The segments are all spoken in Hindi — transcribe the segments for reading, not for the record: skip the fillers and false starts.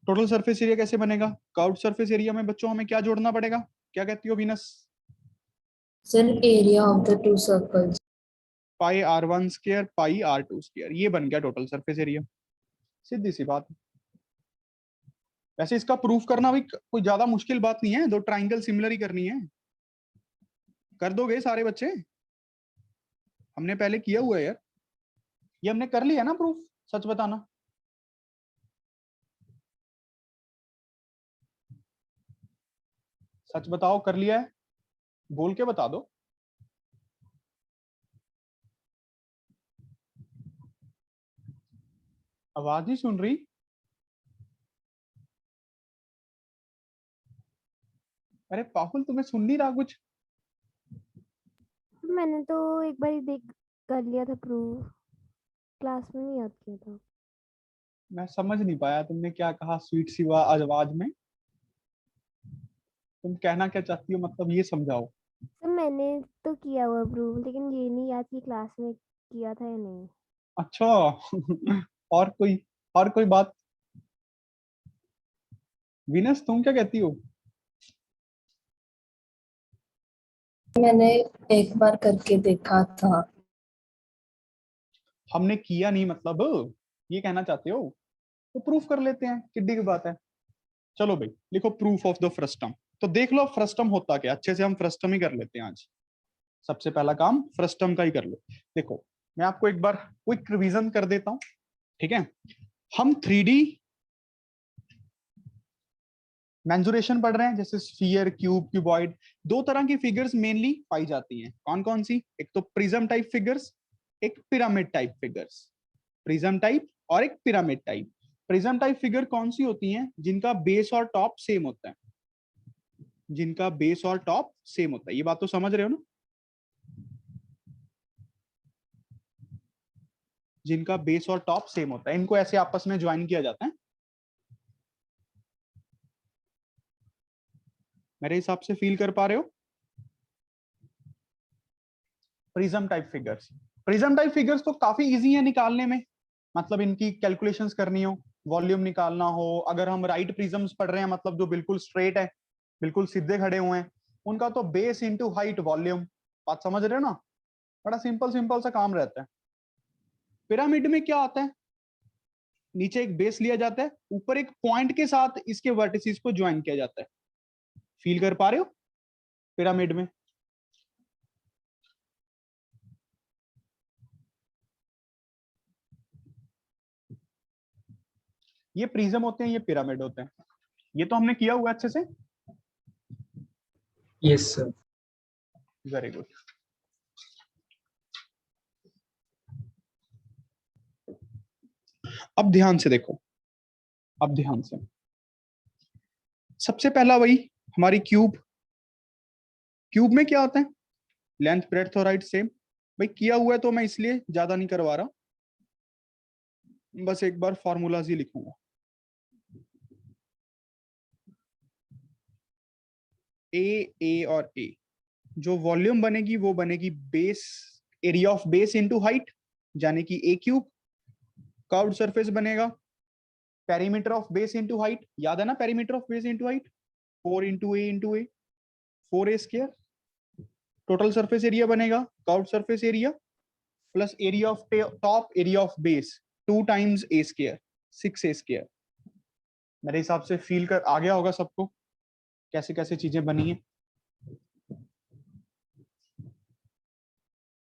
टोटल सरफेस एरिया कैसे बनेगा? कर्व्ड सरफेस एरिया में बच्चों हमें क्या जोड़ना पड़ेगा? क्या कहती हो Venus? Sir area of the two circles. Pi r1 square pi r2 square, ये बन गया टोटल सरफेस एरिया। सीधी सी बात। वैसे इसका प्रूफ करना भी कोई ज्यादा मुश्किल बात नहीं है, दो ट्राइंगल सिमिलर ही करनी है। कर दोगे सारे बच्चे? हमने पहले किया हुआ है यार, ये हमने कर लिया ना प्रूफ। सच बताना। सच बताओ, कर लिया है? बोल के बता दो। आवाज नहीं सुन रही। अरे पाहुल, तुम्हें सुन नहीं रहा कुछ? मैंने तो एक बार ही देख कर लिया था प्रूफ, क्लास में नहीं याद किया था। मैं समझ नहीं पाया तुमने क्या कहा स्वीट सी आवाज में। तुम कहना क्या चाहती हो, मतलब ये समझाओ। सर मैंने तो किया हुआ प्रूफ, लेकिन ये नहीं याद कि क्लास में किया था या नहीं। अच्छा। और कोई बात? विनस तुम क्या कहती हो? मैंने एक बार करके देखा था। हमने किया नहीं मतलब, ये कहना चाहते हो? तो प्रूफ कर लेते हैं, किड्डी की बात है। चलो भाई लिखो प्रूफ ऑफ द फ्रस्टम। तो देख लो फ्रस्टम होता क्या, अच्छे से हम फ्रस्टम ही कर लेते हैं आज। सबसे पहला काम फ्रस्टम का ही कर लो। देखो मैं आपको एक बार क्विक रिवीजन कर देता हूं, ठीक है? हम 3D मेंसुरेशन पढ़ रहे हैं, जैसे स्फीयर, क्यूब, क्यूबॉइड। दो तरह की फिगर्स मेनली पाई जाती हैं। कौन कौन सी? एक तो प्रिज्म टाइप फिगर्स, एक pyramid type figures. Prism type और एक pyramid type. Prism type figure कौन सी होती हैं? जिनका बेस और टॉप सेम होता है। जिनका बेस और टॉप सेम होता है, ये बात तो समझ रहे हो ना? जिनका बेस और टॉप सेम होता है, इनको ऐसे आपस में ज्वाइन किया जाता है। मेरे हिसाब से फील कर पा रहे हो? Prism type figures. Prism type figures तो काफी इजी है निकालने में। मतलब इनकी कैलकुलेशंस करनी हो, वॉल्यूम निकालना हो, अगर हम राइट प्रिज्म्स पढ़ रहे हैं, मतलब जो बिल्कुल स्ट्रेट है, बिल्कुल सीधे खड़े हुए हैं, उनका तो बेस इंटू हाइट वॉल्यूम। बात समझ रहे हो ना? बड़ा सिंपल सिंपल सा काम रहता है। पिरामिड में क्या आता है? नीचे एक बेस लिया जाता है, ऊपर एक पॉइंट के साथ इसके वर्टिसेस को ज्वाइन किया जाता है। फील कर पा रहे हो पिरामिड में? ये प्रिज्म होते हैं, ये पिरामिड होते हैं। ये तो हमने किया हुआ अच्छे से। Yes sir. Very good. अब ध्यान से देखो, अब ध्यान से। सबसे पहला वही हमारी क्यूब। क्यूब में क्या होता है? लेंथ ब्रेड्थ और हाइट सेम। भाई किया हुआ है तो मैं इसलिए ज्यादा नहीं करवा रहा, बस एक बार फॉर्मूलाज ही लिखूंगा। ए और ए, जो वॉल्यूम बनेगी वो बनेगी base, area of base into height, यानी कि ए क्यूब। कर्व्ड सरफेस बनेगा perimeter of base into height, याद है ना perimeter of base into height? 4 × a, 4a square. Total surface area बनेगा curved surface area plus area of top, area of base, 2 times a square, 6a square. मेरे हिसाब से फील कर आ गया होगा सबको कैसे कैसे चीजें बनी है।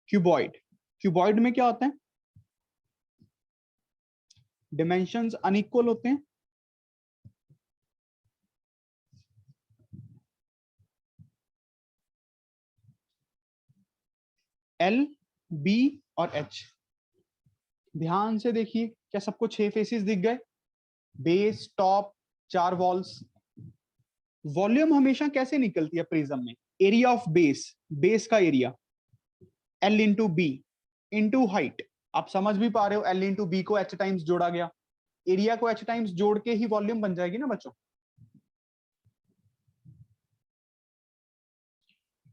क्यूबॉइड। क्यूबॉइड में क्या होता है? डिमेंशंस अनइक्वल होते हैं। एल, बी और एच। ध्यान से देखिए, क्या सबको 6 फेसेस दिख गए? Base, top, 4 walls. वॉल्यूम हमेशा कैसे निकलती है प्रिज्म में? एरिया ऑफ बेस, बेस का area, L into B into height. आप समझ भी पा रहे हो, एल इंटू बी को एच टाइम्स जोड़ा गया, एरिया को एच टाइम्स जोड़ के ही वॉल्यूम बन जाएगी ना बच्चों।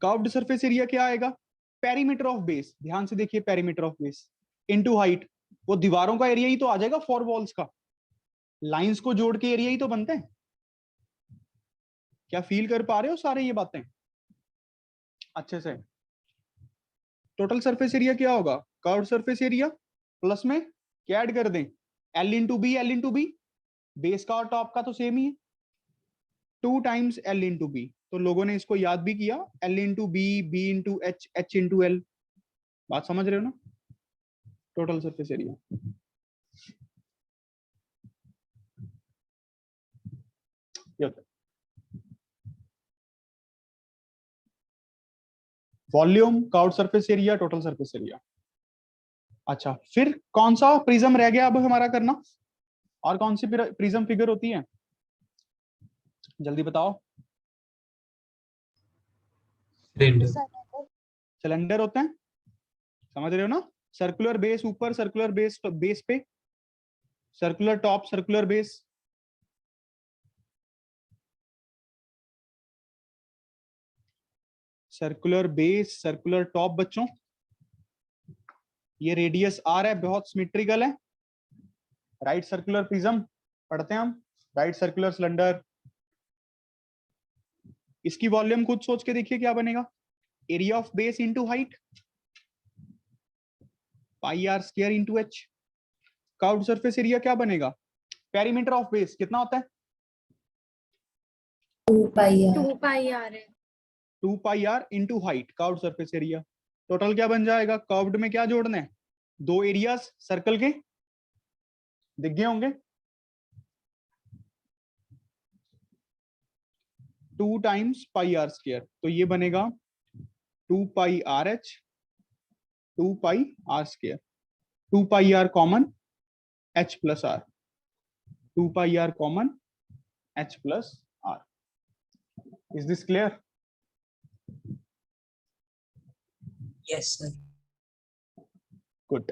कर्व्ड सरफेस एरिया क्या आएगा? पेरीमीटर ऑफ बेस, ध्यान से देखिए, perimeter of base into height. वो दीवारों का एरिया ही तो आ जाएगा 4 वॉल्स का। लाइंस को जोड़ के एरिया ही तो बनते हैं। क्या फील कर पा रहे हो सारे ये बातें अच्छे से? टोटल सरफेस एरिया क्या होगा? कर्व सरफेस एरिया प्लस में क्या ऐड कर दें? L into B, L into B, base का और टॉप का तो सेम ही है, 2 टाइम्स एल इंटू बी। तो लोगों ने इसको याद भी किया, L into B, B into H, H into L. बात समझ रहे हो ना? Total surface area. ये होता है volume, curved surface area, total surface area. अच्छा, फिर कौन सा प्रिज्म रह गया अब हमारा करना? और कौन सी प्रिज्म फिगर होती है, जल्दी बताओ। सिलेंडर होते हैं, समझ रहे हो ना? सर्कुलर बेस ऊपर, सर्कुलर बेस बेस पे, circular top, circular base. Circular base, circular top बच्चों, ये रेडियस आर है, बहुत सिमेट्रिकल है। राइट सर्कुलर प्रिज्म पढ़ते हैं हम, राइट सर्कुलर सिलेंडर। इसकी वॉल्यूम खुद सोच के देखिए क्या बनेगा, area of base into height, pi r square into h. Curved surface area क्या बनेगा? पेरीमीटर ऑफ बेस कितना होता है? 2 पाई आर। 2 पाई आर है। 2 pi r into height, curved surface area. Total क्या बन जाएगा? कर्व्ड में क्या जोड़ना है? 2 एरियाज सर्कल के दिख गए होंगे, 2 टाइम्स पाई आर स्क्वायर, तो ये बनेगा 2 pi r h, 2 pi r square, 2 pi r common, h plus r, 2 pi r common, h plus r. Is this clear? Yes, sir. Good.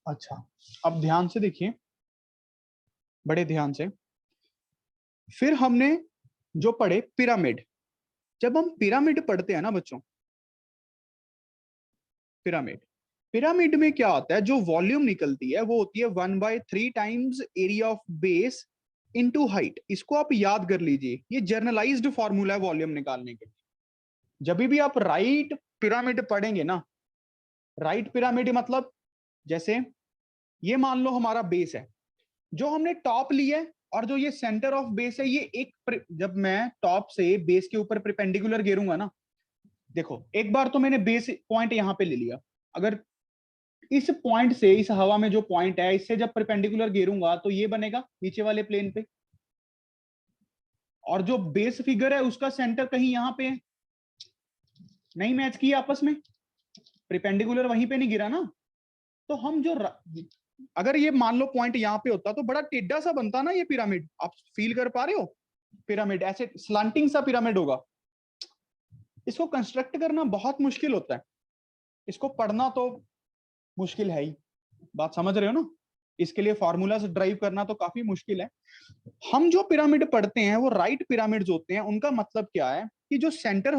अच्छा, अब ध्यान से देखिए, बड़े ध्यान से। फिर हमने जो पढ़े पिरामिड, जब हम पिरामिड पढ़ते हैं ना बच्चों, पिरामिड, पिरामिड में क्या होता है, जो वॉल्यूम निकलती है वो होती है 1/3 times area of base into height. इसको आप याद कर लीजिए, ये जर्नलाइज्ड फॉर्मूला है वॉल्यूम निकालने के लिए। जब भी आप राइट पिरामिड पढ़ेंगे ना, राइट पिरामिड मतलब जैसे ये मान लो हमारा बेस है, जो हमने टॉप लिया है और जो ये सेंटर ऑफ बेस है, ये एक, जब मैं टॉप से बेस के ऊपर परपेंडिकुलर गिरूंगा ना, देखो एक बार तो मैंने बेस पॉइंट यहां पे ले लिया, अगर इस पॉइंट से, इस हवा में जो पॉइंट है, इससे जब परपेंडिकुलर गिरूंगा तो ये बनेगा नीचे वाले प्लेन पे, और जो बेस फिगर है उसका सेंटर कहीं यहां पे है, नहीं मैच किया आपस में, परपेंडिकुलर वहीं पे नहीं गिरा ना। तो हम जो अगर ये मान लो पॉइंट यहाँ पे होता तो बड़ा टेढ़ा सा बनता ना ये पिरामिड, आप फील कर पा रहे हो? पिरामिड ऐसे स्लांटिंग सा पिरामिड होगा। इसको कंस्ट्रक्ट करना बहुत मुश्किल होता है, इसको पढ़ना तो मुश्किल है ही, बात समझ रहे हो ना? इसके लिए फॉर्मूला से ड्राइव करना तो काफी मुश्किल है। हम जो पिरामिड पढ़ते हैं वो राइट पिरामिड्स होते हैं। उनका मतलब क्या है कि जो सेंटर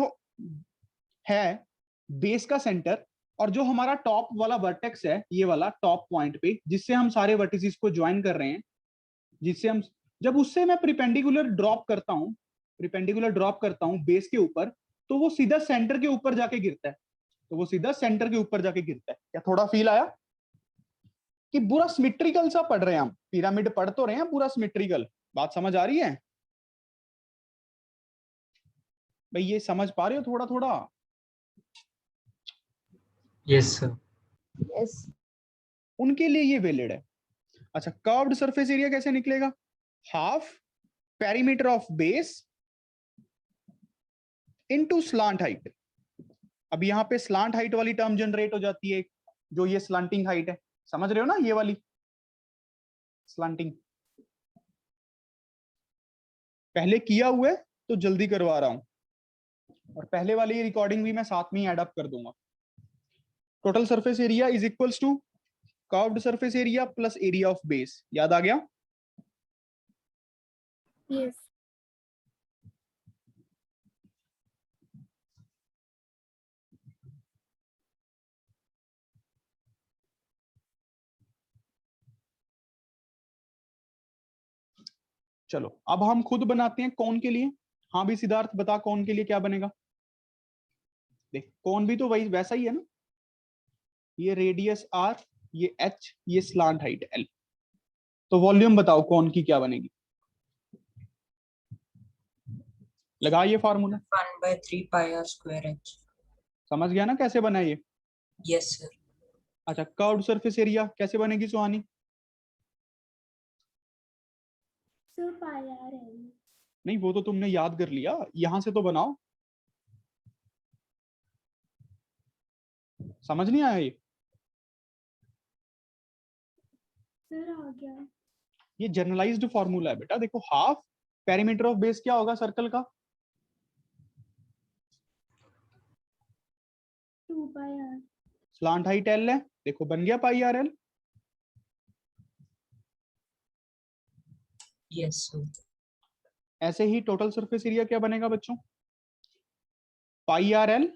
है, बेस का सेंटर, और जो हमारा टॉप वाला वर्टेक्स है, ये वाला टॉप पॉइंट पे जिससे हम सारे वर्टिसेस को ज्वाइन कर रहे हैं, जिससे हम, जब उससे मैं परपेंडिकुलर ड्रॉप करता हूं बेस के ऊपर, तो वो सीधा सेंटर के ऊपर जाके गिरता है, क्या थोड़ा फील आया कि पूरा सिमेट्रिकल सा पढ़ रहे हैं हम? पिरामिड पढ़ तो रहे हैं पूरा सिमेट्रिकल, बात समझ आ रही है भाई? ये समझ पा रहे हो थोड़ा थोड़ा? Yes, sir. यस। उनके लिए ये वैलिड है। अच्छा, कर्व्ड सरफेस एरिया कैसे निकलेगा? Half perimeter of base into slant height. अब यहाँ पे स्लांट हाइट वाली टर्म जनरेट हो जाती है, जो ये स्लांटिंग हाइट है, समझ रहे हो ना? ये वाली स्लांटिंग पहले किया हुआ है तो जल्दी करवा रहा हूं, और पहले वाली रिकॉर्डिंग भी मैं साथ में ही ऐड अप कर दूंगा। Total surface area is equals to curved surface area plus area of base, याद आ गया? यस। चलो अब हम खुद बनाते हैं कौन के लिए। हाँ भी सिद्धार्थ बता कौन के लिए क्या बनेगा। देख कौन भी तो वही वैसा ही है ना, ये रेडियस r, ये h, ये स्लांट हाइट l। तो वॉल्यूम बताओ कौन की क्या बनेगी, लगा ये formula. 1/3 pi r square h. समझ गया ना कैसे बना ये? Yes, sir. अच्छा कर्व्ड सरफेस एरिया कैसे बनेगी Suhani? Sir pi r l. नहीं वो तो तुमने याद कर लिया, यहां से तो बनाओ। समझ नहीं आया ये? सर आ गया। ये जनरलाइज्ड फॉर्मूला है बेटा। देखो हाफ पेरीमीटर ऑफ बेस क्या होगा सर्कल का? 2 pi are. Slant height l है, देखो बन गया पाई आर एल। Yes, sir. ऐसे ही टोटल सरफेस एरिया क्या बनेगा बच्चों? पाई आर एल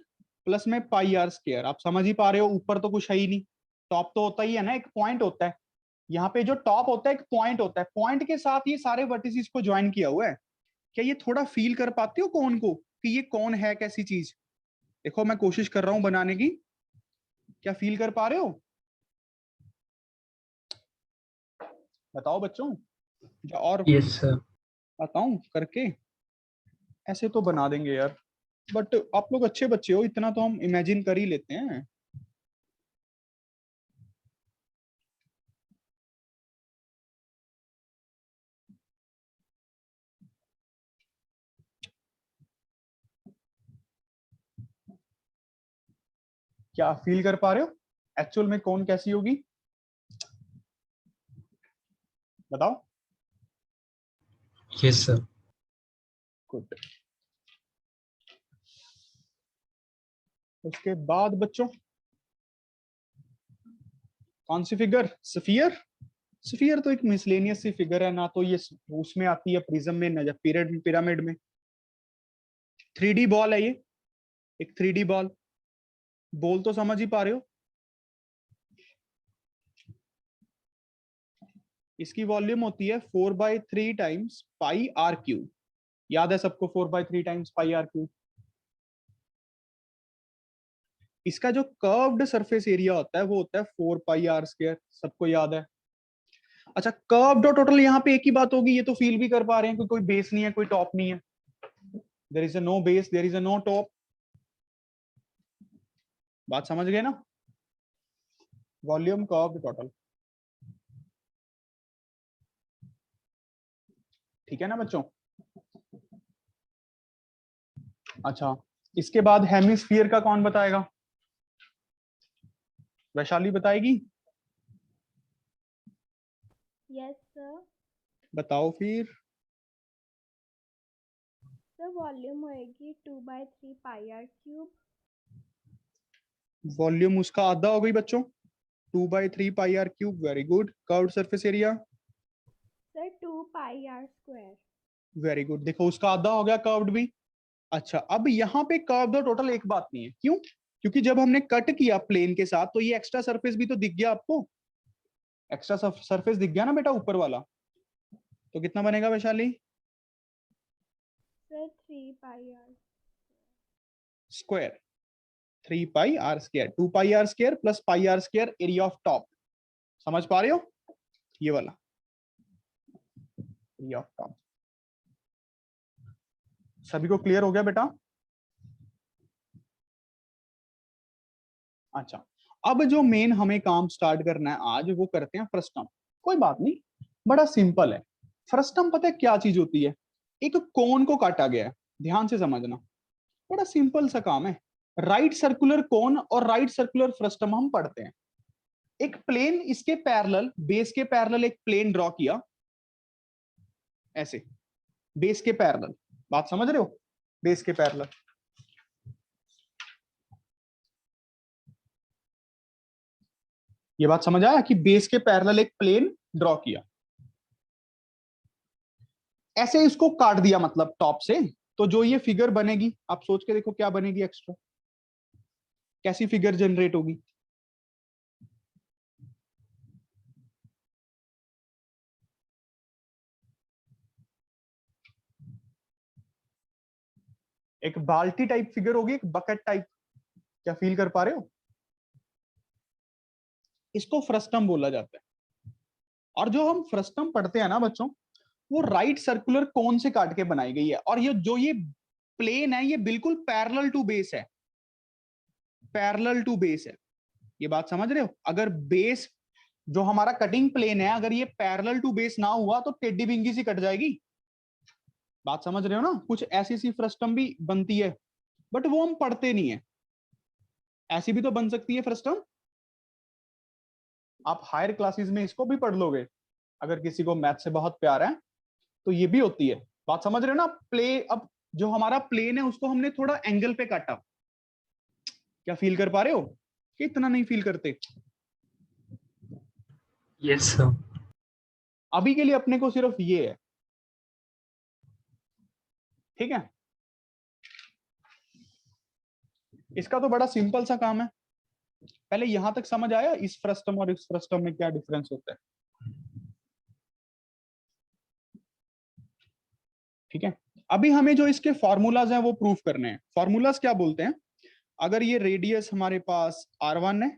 प्लस में पाई आर स्क्वायर। आप समझ ही पा रहे हो, ऊपर तो कुछ है ही नहीं, टॉप तो होता ही है ना, एक पॉइंट होता है यहाँ पे, जो टॉप होता है एक पॉइंट होता है, पॉइंट के साथ ये सारे वर्टिसेस को ज्वाइन किया हुआ है। क्या ये थोड़ा फील कर पाते हो कौन को, कि ये कौन है कैसी चीज? देखो मैं कोशिश कर रहा हूं बनाने की, क्या फील कर पा रहे हो? बताओ बच्चों, या और Yes, sir. बताऊं करके? ऐसे तो बना देंगे यार, बट आप लोग अच्छे बच्चे हो, इतना तो हम इमेजिन कर ही लेते हैं। क्या फील कर पा रहे हो एक्चुअल में कौन कैसी होगी? बताओ। Yes, sir. गुड। उसके बाद बच्चों कौन सी फिगर? स्फीयर। स्फीयर तो एक मिसलेनियस सी फिगर है ना, तो ये उसमें आती है प्रिज्म में, न पिरामिड में। 3D बॉल है ये, एक 3D बॉल। बॉल तो समझ ही पा रहे हो, इसकी वॉल्यूम होती है 4/3 टाइम्स पाई आर क्यूब। याद है सबको 4/3 टाइम्स पाई आर क्यूब? इसका जो कर्व्ड सरफेस एरिया होता है वो होता है 4 पाई आर स्क्वायर, सबको याद है। अच्छा कर्व्ड और टोटल यहाँ पे एक ही बात होगी, ये तो फील भी कर पा रहे हैं कि कोई बेस नहीं है कोई टॉप नहीं है। There is a no base, there is a no top. बात समझ गए ना? वॉल्यूम कर्व्ड टोटल, ठीक है ना बच्चों? अच्छा इसके बाद हेमिस्फीयर का कौन बताएगा? वैशाली बताएगी? Yes sir. बताओ फिर। सर वॉल्यूम होएगी 2/3 पाई आर क्यूब। वॉल्यूम उसका आधा हो गई बच्चों, 2/3 pi r cube. Very good. Curved surface area? Sir 2 pi r square. Very good. देखो उसका आधा हो गया कर्व्ड भी। अच्छा अब यहाँ पे कर्व्ड और टोटल एक बात नहीं है, क्यों? क्योंकि जब हमने कट किया प्लेन के साथ तो ये एक्स्ट्रा सरफेस भी तो दिख गया आपको, एक्स्ट्रा सरफेस दिख गया ना बेटा ऊपर वाला। तो कितना बनेगा Vaishali? Sir 3 pi r square. 3 pi r square, 2 pi r square plus pi r square area of top. समझ पा रहे हो? ये वाला एरिया ऑफ टॉप। सभी को क्लियर हो गया बेटा? अच्छा अब जो मेन हमें काम स्टार्ट करना है आज, वो करते हैं फ्रस्टम। कोई बात नहीं, बड़ा सिंपल है। फ्रस्टम पता है क्या चीज होती है? एक कोन को काटा गया है, ध्यान से समझना, बड़ा सिंपल सा काम है। राइट सर्कुलर कोन और राइट सर्कुलर फ्रस्टम हम पढ़ते हैं। एक प्लेन इसके पैरेलल, बेस के पैरेलल एक प्लेन ड्रॉ किया ऐसे, बेस के पैरेलल। बात समझ रहे हो? बेस के पैरेलल। ये बात समझ आया कि बेस के पैरेलल एक प्लेन ड्रॉ किया, ऐसे इसको काट दिया मतलब टॉप से, तो जो ये फिगर बनेगी आप सोच के देखो क्या बनेगी एक्स्ट्रा, कैसी फिगर जनरेट होगी। एक बाल्टी टाइप फिगर होगी, एक बकेट टाइप, क्या फील कर पा रहे हो? इसको फ्रस्टम बोला जाता है। और जो हम फ्रस्टम पढ़ते हैं ना बच्चों, वो राइट सर्कुलर कोन से काट के बनाई गई है, और ये प्लेन है ये बिल्कुल पैरेलल टू बेस है, पैरेलल टू बेस है। ये बात समझ रहे हो? अगर बेस जो हमारा कटिंग प्लेन है, अगर ये पैरेलल टू बेस ना हुआ तो टेढ़ी बिंगी सी कट जाएगी। बात समझ रहे हो ना? कुछ ऐसी सी फ्रस्टम भी बनती है, बट वो हम पढ़ते नहीं है। ऐसी भी तो बन सकती है फ्रस्टम, आप हायर क्लासेस में इसको भी पढ़ लोगे, अगर किसी को मैथ से बहुत प्यार है तो ये भी होती है। बात समझ रहे हो ना? अब जो हमारा प्लेन है उसको हमने थोड़ा एंगल पे काटा, क्या फील कर पा रहे हो कि इतना नहीं फील करते? Yes sir. अभी के लिए अपने को सिर्फ ये है, ठीक है? इसका तो बड़ा सिंपल सा काम है। पहले यहां तक समझ आया इस फ्रस्टम और इस फ्रस्टम में क्या डिफरेंस होता है? ठीक है, अभी हमें जो इसके फॉर्मूलाज हैं वो प्रूफ करने हैं। फॉर्मूलाज क्या बोलते हैं? अगर ये रेडियस हमारे पास R1 है,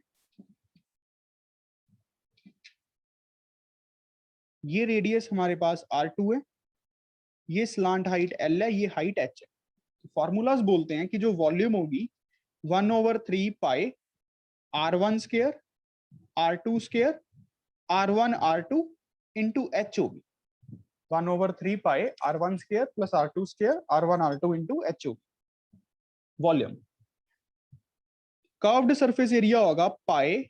ये रेडियस हमारे पास R2 है, ये स्लांट हाइट L है, ये हाइट H है। फॉर्मूलाज बोलते हैं कि जो वॉल्यूम होगी 1/3 पाई R1 square R2 square R1 R2 into H होगी। 1/3 पाई R1 square plus R2 square R1 R2 into H होगी वॉल्यूम। कर्व्ड सरफेस एरिया होगा पाई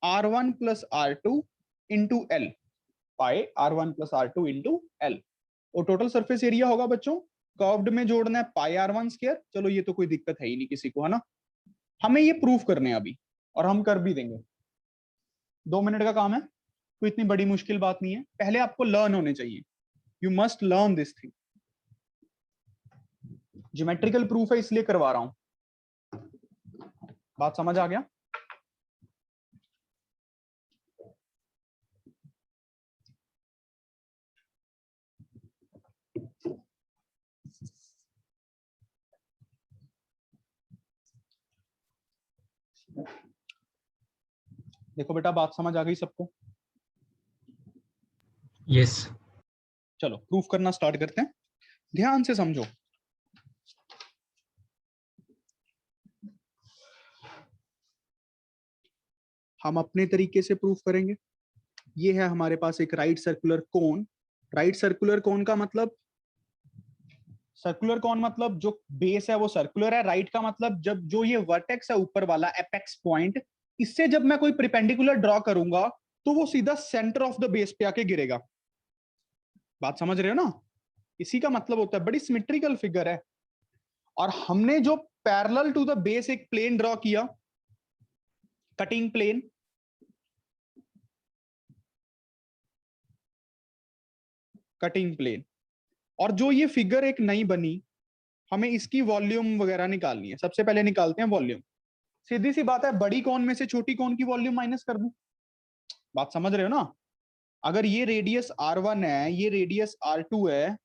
R1 plus R2 into L, पाई R1 plus R2 into L। और टोटल सरफेस एरिया होगा बच्चों, कर्व्ड में जोड़ना है पाई R1 स्क्वायर। चलो ये तो कोई दिक्कत है ही नहीं किसी को, है ना? हमें ये प्रूफ करने हैं अभी, और हम कर भी देंगे। 2 मिनट का काम है, कोई इतनी बड़ी मुश्किल बात नहीं है। पहले आपको लर्न होने चाहिए, you must learn this thing. Geometrical proof है इसलिए करवा रहा हूं। बात समझ आ गया? देखो बेटा, बात समझ आ गई सबको? यस। चलो प्रूफ करना स्टार्ट करते हैं, ध्यान से समझो। हम अपने तरीके से प्रूफ करेंगे। ये है हमारे पास एक राइट सर्कुलर कोन। राइट सर्कुलर कोन का मतलब, सर्कुलर कोन मतलब जो बेस है वो सर्कुलर है। राइट का मतलब जब जो ये वर्टेक्स है ऊपर वाला एपेक्स पॉइंट, इससे जब मैं कोई परपेंडिकुलर ड्रॉ करूंगा तो वो सीधा सेंटर ऑफ द बेस पे आके गिरेगा। बात समझ रहे हो ना? इसी का मतलब होता है, बड़ी सिमेट्रिकल फिगर है। और हमने जो पैरेलल टू द बेस एक प्लेन ड्रॉ किया, कटिंग प्लेन, कटिंग प्लेन, और जो ये फिगर एक नई बनी, हमें इसकी वॉल्यूम वगैरह निकालनी है। सबसे पहले निकालते हैं वॉल्यूम। सीधी सी बात है, बड़ी कौन में से छोटी कौन की वॉल्यूम माइनस कर दूं। बात समझ रहे हो ना? अगर ये रेडियस R1 है, ये रेडियस R2 है,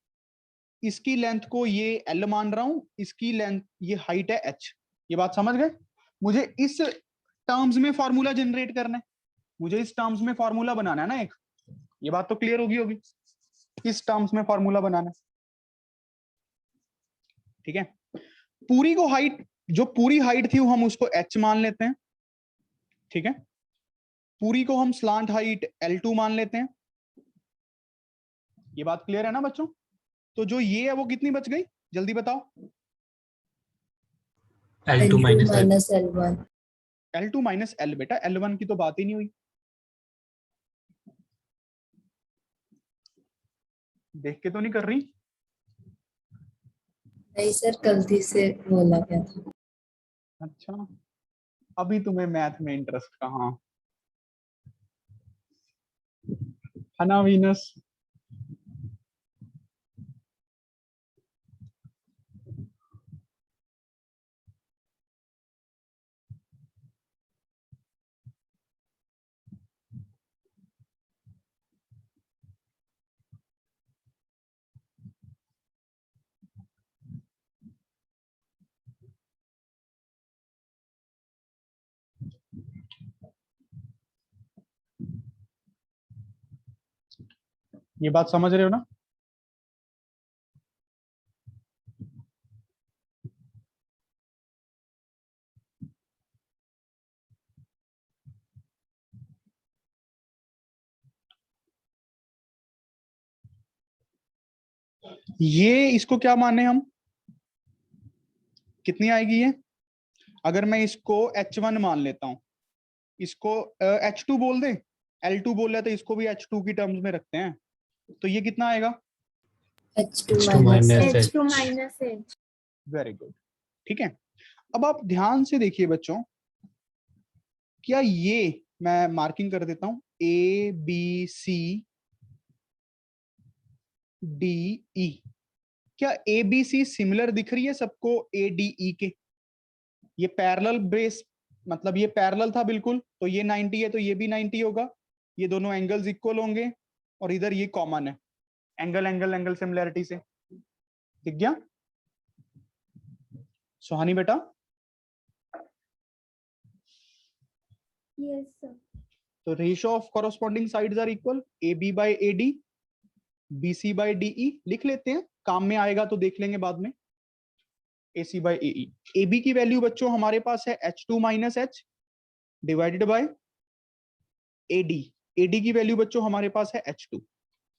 इसकी लेंथ को ये L मान रहा हूं, इसकी लेंथ ये हाइट है H। ये बात समझ गए? मुझे इस टर्म्स में फॉर्मूला जनरेट करना है, मुझे इस टर्म्स में फॉर्मूला बनाना है ना एक। ये बात तो क्लियर होगी इस टर्म्स में फॉर्मूला बनाना है, ठीक है? पूरी को हाइट, जो पूरी हाइट थी वो हम उसको H मान लेते हैं, ठीक है? पूरी को हम स्लांट हाइट L2 मान लेते हैं। ये बात क्लियर है ना बच्चों? तो जो ये है वो कितनी बच गई, जल्दी बताओ? L2 L2 minus L। minus L1। L2 minus L। बेटा L1 की तो बात ही नहीं हुई, देख के तो नहीं कर रही? नहीं सर, गलती से बोला गया था। अच्छा, अभी तुम्हें मैथ में इंटरेस्ट कहाँ? है ना वीनस? ये बात समझ रहे हो ना? ये इसको क्या माने हम? कितनी आएगी ये? अगर मैं इसको H1 मान लेता हूं, इसको H2 बोल दे, L2 बोल रहे तो इसको भी H2 की टर्म्स में रखते हैं, तो ये कितना आएगा? H2 H2 minus minus H. H2 minus H. Very good, ठीक है। अब आप ध्यान से देखिए बच्चों, क्या ये मैं मार्किंग कर देता हूं, A B C D E, क्या A B C सिमिलर दिख रही है सबको A D E के? ये पैरेलल बेस, मतलब ये पैरेलल था बिल्कुल, तो ये 90 है तो ये भी 90 होगा, ये दोनों एंगल्स इक्वल होंगे, और इधर ये कॉमन है, एंगल एंगल एंगल सिमिलैरिटी से, दिख गया? सुहानी बेटा, Yes, sir. तो ratio of corresponding sides are equal, AB by AD, BC by DE लिख लेते हैं, काम में आएगा तो देख लेंगे बाद में, AC बाय AE। AB की वैल्यू बच्चों हमारे पास है H2 minus H divided by AD, AD की वैल्यू बच्चों हमारे पास है H2,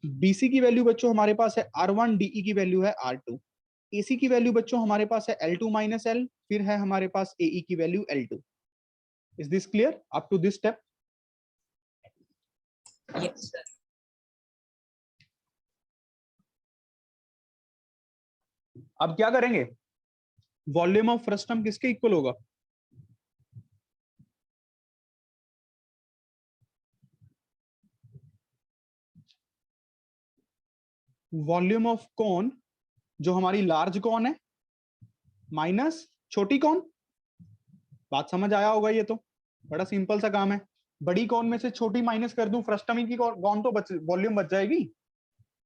BC की वैल्यू बच्चों हमारे पास है R1, DE की वैल्यू है R2, AC की वैल्यू बच्चों हमारे पास है L2 माइनस L, फिर है हमारे पास AE की value L2। Is this clear up to this step? Yes, sir. अब क्या करेंगे? वॉल्यूम ऑफ फ्रस्टम किसके इक्वल होगा? वॉल्यूम ऑफ कौन, जो हमारी लार्ज कौन है, माइनस छोटी कौन। बात समझ आया होगा? ये तो बड़ा सिंपल सा काम है, बड़ी कौन में से छोटी माइनस कर दूं, फ्रस्टम की कौन तो वॉल्यूम बच जाएगी,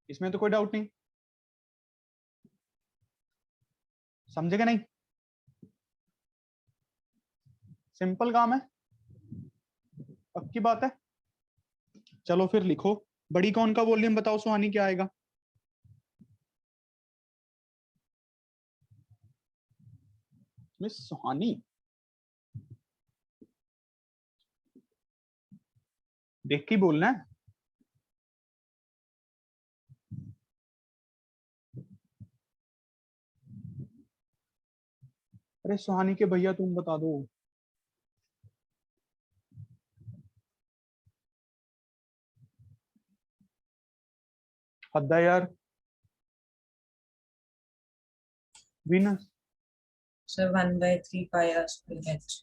इसमें तो कोई डाउट नहीं, समझेगा नहीं? सिंपल काम है, पक्की बात है। चलो फिर लिखो, बड़ी कौन का वॉल्यूम बताओ सुहानी, क्या आएगा? मिस सुहानी, देख के बोलना है। अरे सुहानी के भैया तुम बता दो। हद है यार। Venus, Sir, 1/3 pi r square h.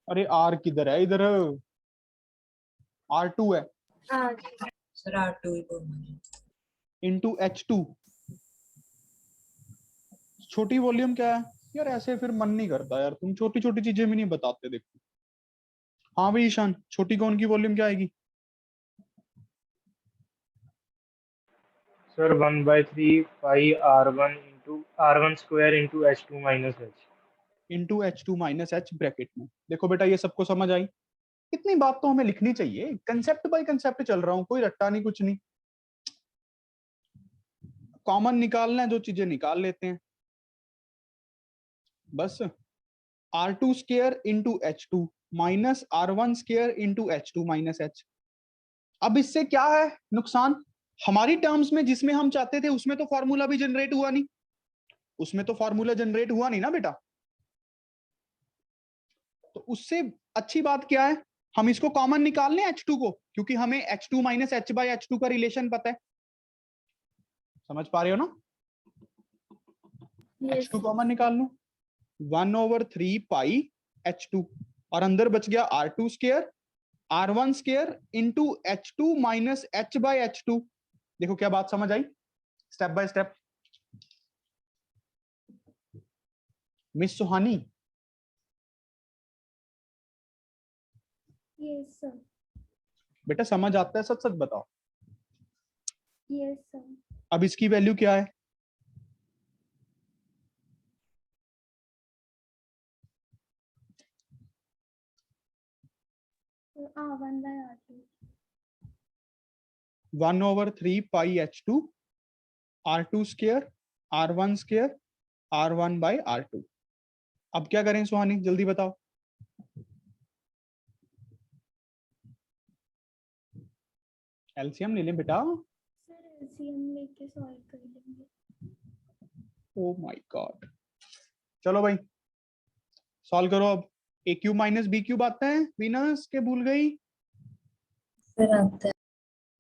अरे आर किधर है? इधर R2 है Sir, r2 ही बोलना है. इंटू H2, छोटी वॉल्यूम क्या है यार? ऐसे फिर मन नहीं करता यार, तुम छोटी छोटी चीजें भी नहीं बताते। देखो, हाँ भाई ईशान, छोटी कौन की वॉल्यूम क्या आएगी? Sir 1/3 pi r1 into r1 square into h2 minus h. Into H2 minus H bracket में। देखो बेटा, ये सबको समझ आई? इतनी बात तो हमें लिखनी चाहिए, कंसेप्ट बाय कंसेप्ट चल रहा हूं, कोई रट्टा नहीं कुछ नहीं, कॉमन निकालना है, जो चीजें निकाल लेते हैं बस। R2 square into H2 minus R1 square into H2 minus H। अब इससे क्या है नुकसान? हमारी टर्म्स में जिसमें हम चाहते थे उसमें तो फॉर्मूला भी जनरेट हुआ नहीं, उसमें तो फॉर्मूला जनरेट हुआ नहीं ना बेटा। तो उससे अच्छी बात क्या है, हम इसको कॉमन निकाल लें H2 को, क्योंकि हमें H2 minus H by H2 का रिलेशन पता है। समझ पा रहे हो ना? Yes. H2 कॉमन निकाल लूं, 1/3 पाई H2, और अंदर बच गया R2 square R1 square into H2 minus H by H2। देखो क्या बात समझ आई, step by step. Miss Suhani, yes sir. बेटा समझ आता है, सच सच बताओ। Yes sir. अब इसकी वैल्यू क्या है? R1 by R2। 1/3 pi H2 R2 square R1 square R1 by R2। अब क्या करें सुहानी, जल्दी बताओ। एलसीएम ले लें बेटा। सर एलसीएम लेके सॉल्व कर लेंगे। ओ माय गॉड, चलो भाई सॉल्व करो अब। ए क्यूब माइनस बी क्यूब आता है वीनस के, भूल गई? फिर आता है।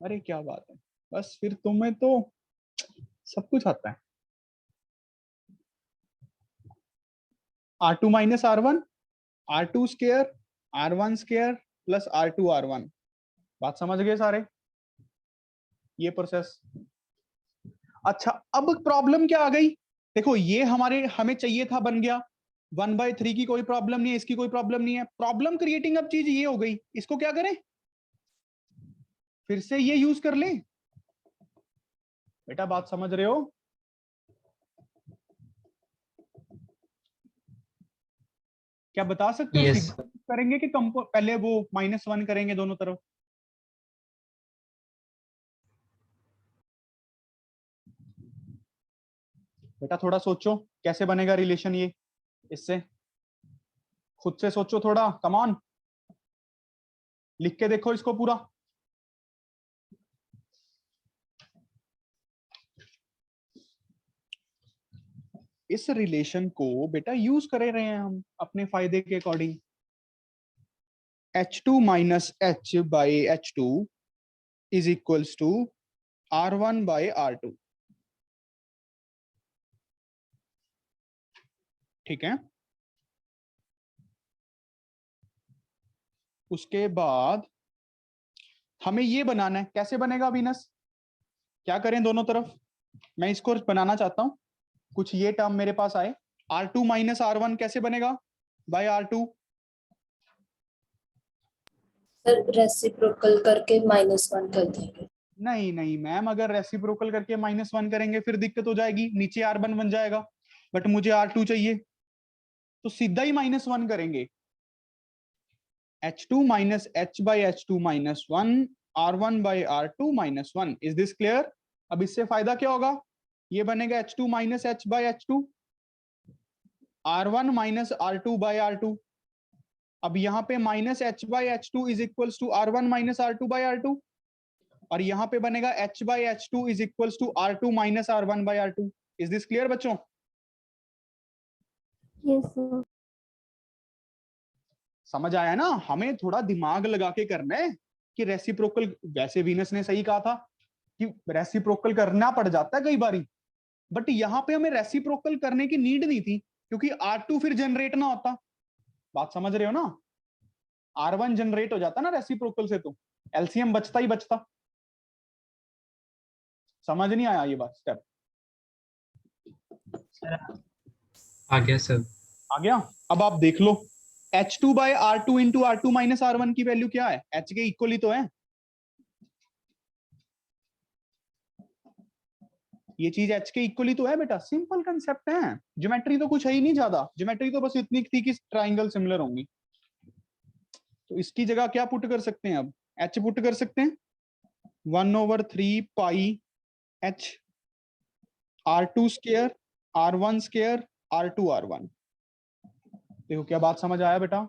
अरे क्या बात है, बस फिर तुम्हें तो सब कुछ आता है। R2 minus R1 R2 square R1 square plus R2 R1। बात समझ गए सारे, ये प्रोसेस। अच्छा अब प्रॉब्लम क्या आ गई, देखो ये हमें चाहिए था, बन गया। 1/3 की कोई प्रॉब्लम नहीं है, इसकी कोई प्रॉब्लम नहीं है। प्रॉब्लम क्रिएटिंग अब चीज ये हो गई, इसको क्या करें, फिर से ये यूज कर लें? बेटा बात समझ रहे हो? क्या बता सकते हो? Yes. सीधा करेंगे कि पहले वो -1 करेंगे दोनों तरफ? बेटा थोड़ा सोचो कैसे बनेगा रिलेशन ये इससे, खुद से सोचो थोड़ा, कम ऑन, लिख के देखो इसको पूरा। इस रिलेशन को बेटा यूज कर रहे हैं हम अपने फायदे के according. H2 minus H by H2 is equals to R1 by R2। ठीक है, उसके बाद हमें ये बनाना है, कैसे बनेगा वीनस? क्या करें दोनों तरफ? मैं इसको बनाना चाहता हूं, कुछ ये टर्म मेरे पास आए। R2 माइनस R1 कैसे बनेगा बाय R2? सर रेसिप्रोकल करके -1 कर देंगे। नहीं नहीं मैम, अगर रेसिप्रोकल करके -1 करेंगे फिर दिक्कत हो जाएगी, नीचे R1 बन जाएगा, बट मुझे R2 चाहिए, तो सीधा ही -1 करेंगे। H2 minus H by H2 -1 R1 by R2 -1। Is this clear? अब इससे फायदा क्या होगा, ये बनेगा H2 minus H by H2 R1 minus R2 by R2। अब यहाँ पे -H by H2 is equals to R1 minus R2 by R2, और यहाँ पे बनेगा H by H2 is equals to R2 minus R1 by R2। Is this clear बच्चों? Yes sir. समझ आया ना? हमें थोड़ा दिमाग लगा के करना है कि रेसिप्रोकल, वैसे वीनस ने सही कहा था कि रेसिप्रोकल करना पड़ जाता है कई बारी, बट यहाँ पे हमें रेसिप्रोकल करने की नीड नहीं थी, क्योंकि R2 फिर जनरेट ना होता। बात समझ रहे हो ना? R1 जनरेट हो जाता ना रेसिप्रोकल से, तो एलसीएम बचता ही बचता। समझ नहीं आया ये बात स्टेप? आ गया सर। आ गया? अब आप देख लो, H2 bye R2 into R2 minus R1 की वैल्यू क्या है? H के इक्वल ही तो है। ये चीज H के इक्वल ही तो है बेटा, सिंपल कंसेप्ट है, ज्योमेट्री तो कुछ है ही नहीं ज्यादा, ज्योमेट्री तो बस इतनी थी कि ट्राइंगल सिमिलर होंगी। तो इसकी जगह क्या पुट कर सकते हैं, अब H पुट कर सकते हैं, 1/3 पाई H R2 square R1 square R2 R1। देखो क्या बात समझ आया बेटा?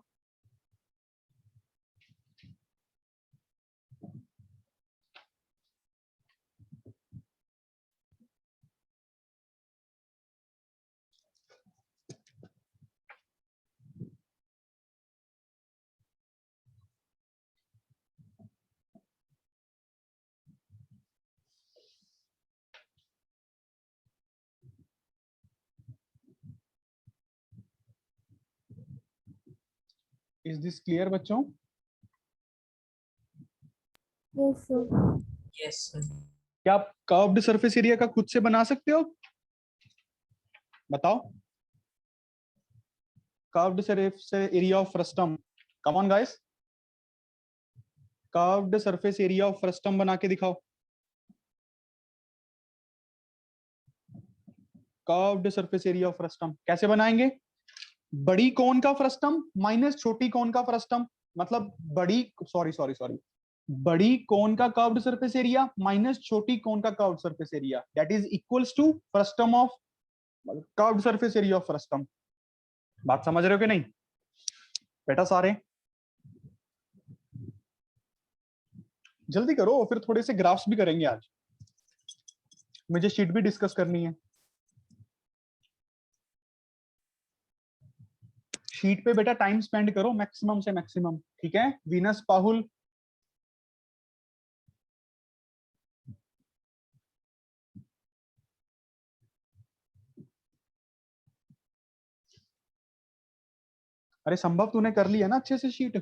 इज दिस क्लियर बच्चों? Yes sir. Yes, sir. क्या आप कर्व्ड सरफेस एरिया का खुद से बना सकते हो? बताओ। Curved surface area of frustum, come on guys, curved surface area of frustum बना के दिखाओ। Curved surface area of frustum कैसे बनाएंगे? बड़ी कोन का फ्रस्टम माइनस छोटी कोन का फ्रस्टम, मतलब बड़ी कोन का कर्व्ड सरफेस एरिया माइनस छोटी कोन का curved surface area, that is equals to frustum of curved surface area of frustum. बात समझ रहे हो कि नहीं बेटा? सारे जल्दी करो, फिर थोड़े से ग्राफ्स भी करेंगे आज, मुझे शीट भी डिस्कस करनी है। शीट पे बेटा टाइम स्पेंड करो मैक्सिमम से मैक्सिमम, ठीक है? वीनस, पाहुल, अरे संभव तूने कर लिया ना अच्छे से शीट?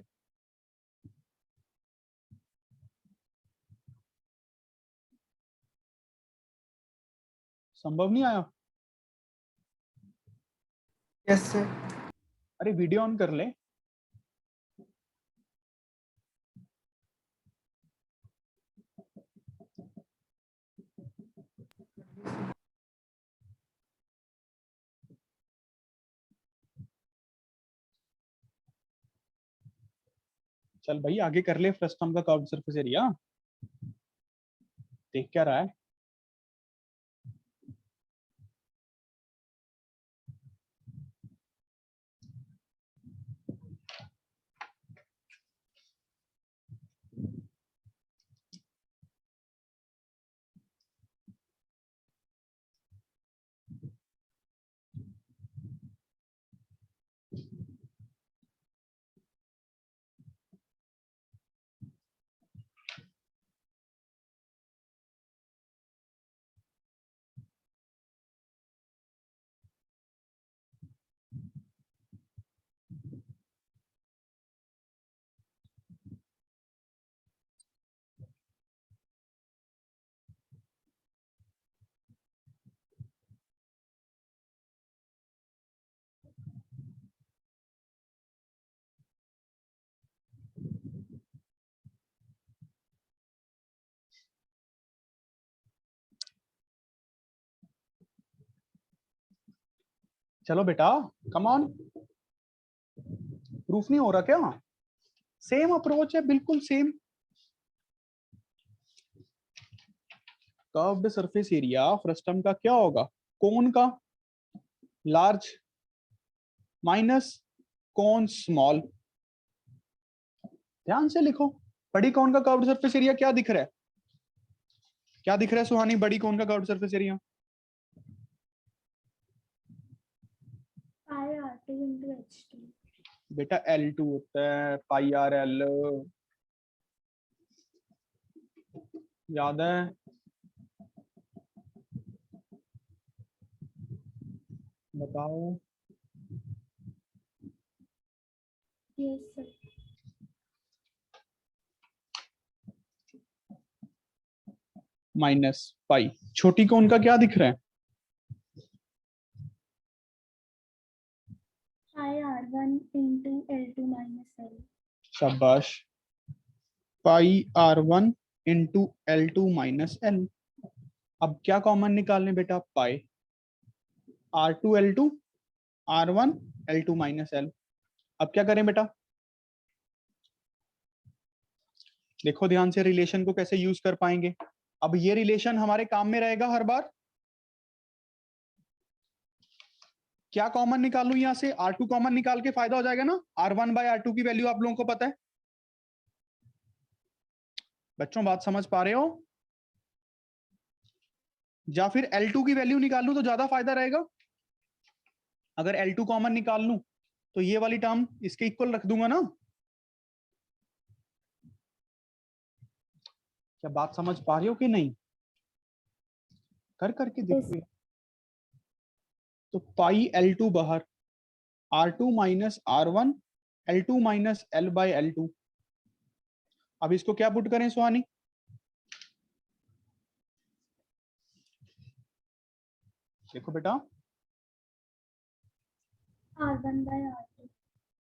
संभव नहीं आया? Yes sir. अरे वीडियो ऑन कर ले। चल भाई आगे कर ले, फ्रस्टम का कर्व्ड सरफेस एरिया देख क्या रहा है? चलो बेटा कम ऑन, प्रूफ नहीं हो रहा क्या? सेम अप्रोच है, बिल्कुल same. Curved surface area frustum का क्या होगा? कोन का लार्ज माइनस कोन स्मॉल। ध्यान से लिखो, बड़ी कोन का कर्व्ड सरफेस एरिया क्या दिख रहा है? क्या दिख रहा है सुहानी? बड़ी कोन का curved surface area pi R2 into H2। बेटा L2 होता है, पाई आर एल, याद है? बताओ। Yes sir. माइनस पाई, छोटी कोन का क्या दिख रहा है? पाई R1 into L2 minus L। शाबाश, पाई R1 into L2 minus L। अब क्या कॉमन निकालने बेटा? पाई R2 L2 R1 L2 minus L। अब क्या करें बेटा? देखो ध्यान से रिलेशन को कैसे यूज कर पाएंगे। अब ये रिलेशन हमारे काम में रहेगा हर बार। क्या कॉमन निकालूं यहां से? R2 कॉमन निकाल के फायदा हो जाएगा ना। R1 बाय R2 की वैल्यू आप लोगों को पता है बच्चों, बात समझ पा रहे हो? या फिर L2 की वैल्यू निकाल लूं तो ज्यादा फायदा रहेगा। अगर L2 कॉमन निकाल लूं तो ये वाली टर्म इसके इक्वल रख दूंगा ना। क्या बात समझ पा रहे हो कि नहीं? कर करके देखिए। तो पाई L2 बाहर, R2 minus R1 L2 minus L bye L2। अब इसको क्या पुट करें सुहानी? देखो बेटा,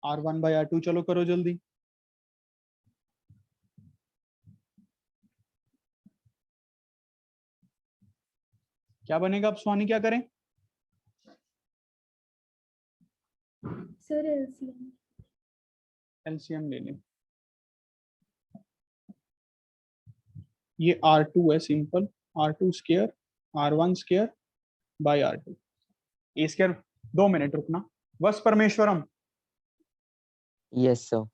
R1/R2, चलो करो जल्दी। क्या बनेगा? अब स्वानी क्या करें? Sir LCM. एलसीएम ले लें। ये R2 है simple, R2 square R1 square by R2 A square. 2 minute रुकना। बस परमेश्वरम, यस सर।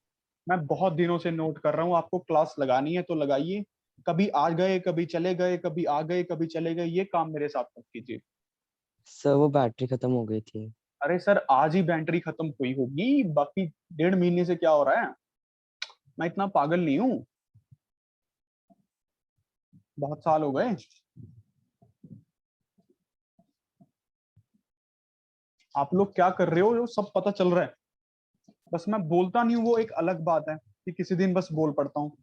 मैं बहुत दिनों से नोट कर रहा हूँ, आपको क्लास लगानी है तो लगाइए। कभी आ गए, कभी चले गए, कभी आ गए, कभी चले गए, ये काम मेरे साथ मत कीजिए। सर वो बैटरी खत्म हो गई थी। अरे सर, आज ही बैटरी खत्म हुई होगी, बाकी 1.5 महीने से क्या हो रहा है? मैं इतना पागल नहीं हूं, बहुत साल हो गए। आप लोग क्या कर रहे हो जो सब पता चल रहा है, बस मैं बोलता नहीं हूँ, वो एक अलग बात है कि किसी दिन बस बोल पड़ता हूँ।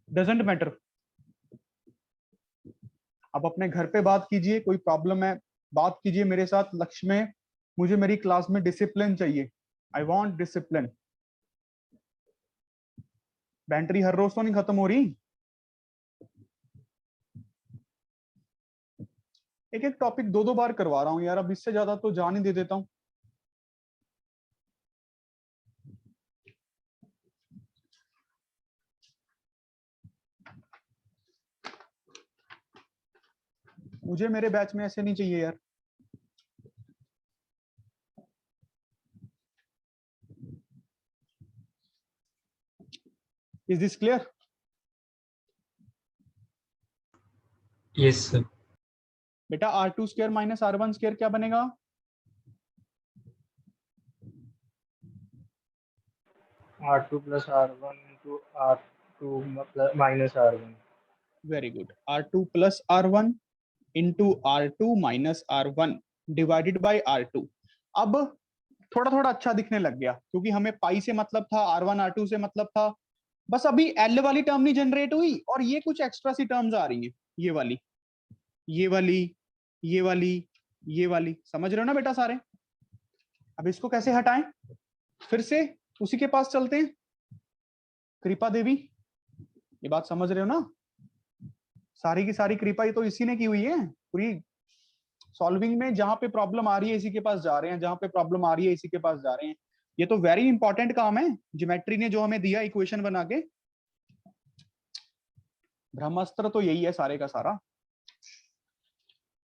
Doesn't matter. आप अपने घर पे बात कीजिए, कोई प्रॉब्लम है बात कीजिए मेरे साथ लक्ष्य में। मुझे मेरी क्लास में डिसिप्लिन चाहिए। I want discipline. बैटरी हर रोज तो नहीं खत्म हो रही। एक एक टॉपिक 2-2 बार करवा रहा हूँ यार, अब इससे ज्यादा तो जान ही दे देता हूँ। मुझे मेरे बैच में ऐसे नहीं चाहिए यार। Is this clear? Yes sir. बेटा R2 square minus R1 square क्या बनेगा? R2 plus R1 into R2 minus R1. Very good. R2 plus R1 into R2 minus R1 divided by R2। अब थोड़ा थोड़ा अच्छा दिखने लग गया, क्योंकि हमें पाई से मतलब था, R1 R2 से मतलब था। बस अभी L वाली टर्म नहीं जनरेट हुई, और ये कुछ एक्स्ट्रा सी टर्म्स आ रही हैं। ये वाली, ये वाली, ये वाली, ये वाली, समझ रहे हो ना बेटा सारे? अब इसको कैसे हटाएं? फिर से उसी के पास चलते हैं। कृपा देवी, ये बात समझ रहे हो ना? सारी की सारी कृपा ये तो इसी ने की हुई है। पूरी सॉल्विंग में जहां पे प्रॉब्लम आ रही है इसी के पास जा रहे हैं, जहां पे प्रॉब्लम आ रही है इसी के पास जा रहे हैं। ये तो वेरी इंपॉर्टेंट काम है ज्योमेट्री ने जो हमें दिया इक्वेशन बना के। ब्रह्मास्त्र तो यही है सारे का सारा।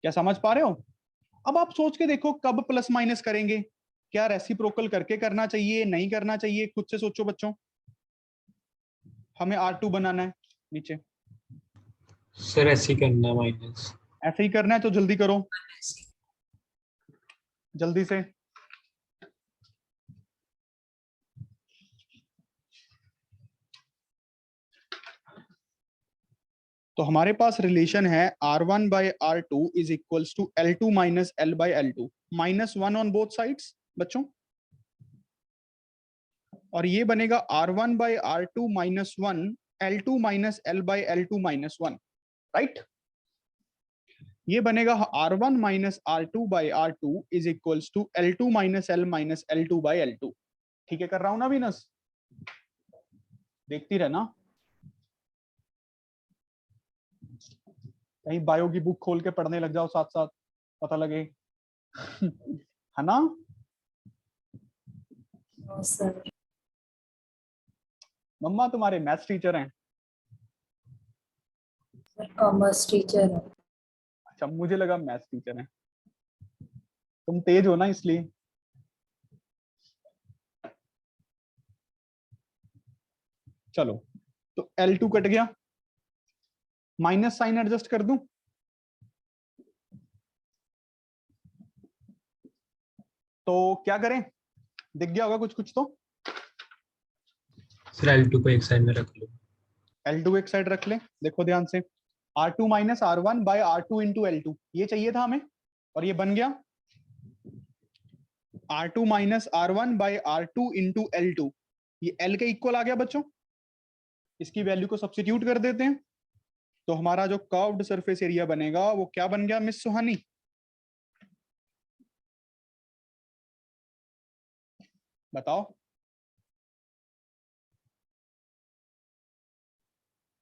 क्या समझ पा रहे हो? अब आप सोच के देखो, कब प्लस माइनस करेंगे? क्या रेसिप्रोकल करके करना चाहिए, नहीं करना चाहिए? खुद से सोचो बच्चों। हमें R2 बनाना है नीचे। सर ऐसे ही करना माइनस। ऐसे ही करना है तो जल्दी करो, जल्दी से। तो हमारे पास रिलेशन है R1/R2 is equals to L2 minus L/L2, -1 on both sides बच्चों। और ये बनेगा R1/R2 minus 1 L2 minus L/L2 minus 1, right? ये बनेगा R1 minus R2/R2 is equals to L2 minus L minus L2/L2। ठीक है कर रहा हूं ना विनस? देखती रहना, कहीं बायो की बुक खोल के पढ़ने लग जाओ साथ साथ, पता लगे। है ना? No sir. मम्मा तुम्हारे मैथ्स टीचर हैं? कॉमर्स टीचर है। अच्छा, मुझे लगा मैथ्स टीचर हैं। तुम तेज हो ना इसलिए। चलो, तो L2 कट गया, माइनस साइन एडजस्ट कर दूं? तो क्या करें? दिख गया होगा कुछ कुछ तो। सर L2 को एक साइड में रख लो। L2 एक साइड रख ले। देखो ध्यान से, R2 minus R1 by R2 into L2, ये चाहिए था हमें, और ये बन गया R2 minus R1 by R2 into L2। ये L के इक्वल आ गया बच्चों। इसकी वैल्यू को सब्स्टिट्यूट कर देते हैं, तो हमारा जो कर्व्ड सरफेस एरिया बनेगा वो क्या बन गया मिस सुहानी? बताओ।